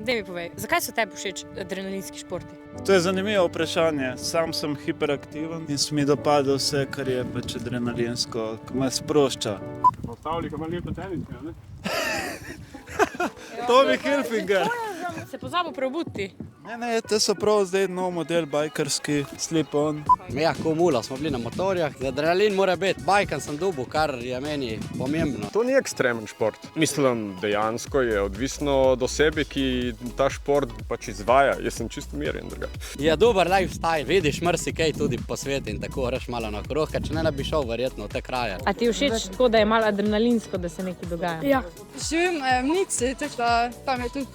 Daj mi povej, zakaj so tebi všeč adrenalinski športi? To je zanimivo vprašanje. Sam sem hiperaktiven in se mi dopada vse, kar je pač adrenalinsko, ki me sprošča. Postavili, ko ima lepo teniske, ne? Tommy Hilfiger. Se pozabil preobuditi. Ne, te so prav zdaj nov model bajkarski, slip-on. Ja, ko mula smo bili na motorjah, adrenalin mora biti. Bajkan sem dobil, kar je meni pomembno. To ni ekstremen šport. Mislim, dejansko je odvisno od osebe, ki ta šport pač izvaja. Jaz sem čisto miren drugače. Je dober lifestyle, vidiš marsikaj tudi po svetu in tako greš malo na krog, če ne bi šel verjetno v te kraje. A ti je všeč tako, da je malo adrenalinsko, da se nekaj dogaja? Ja, živim v Nici, tako da tam je tudi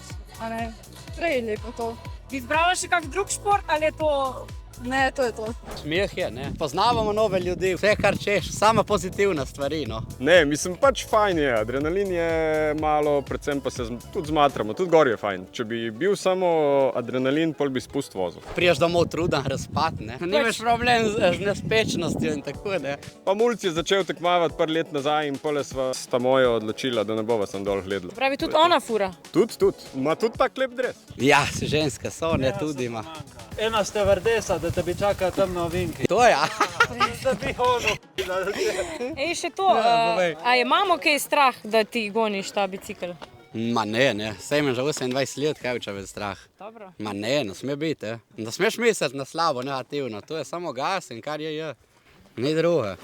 prej lepo to. Bi izbrala še kak drug šport ali je to... Ne, to je to. Smeh je, ne? Poznavamo nove ljudi, vse kar češ, sama pozitivna stvari, no. Ne, mislim, pač fajn je. Adrenalin je malo, predvsem pa se tudi zmatramo, tudi gor je fajn. Če bi bil samo adrenalin, pol bi spust vozil. Priješ domov truden, razpad, ne? Nimaš problem z nespečnostjo in tako, ne? Pa Mulc je začel tekmavati par let nazaj in pole sva sta mojo odločila, da ne bova sem dol gledala. Pravi, tudi ona fura. Tudi. Ima tudi tak lep dres. Ja, ženske so, ne, tudi ima. Ena stevardesa, da te bi čakala tam na ovinki. To ja. Da bi hodil. Ej, še to, a je mamo kaj strah, da ti goniš ta bicikl? Ma ne, saj imam že 28 let, kaj če je strah. Dobro. Ma ne sme biti, Ne smeš misliti na slabo, negativno, to je samo gas in kar je. Ni druge.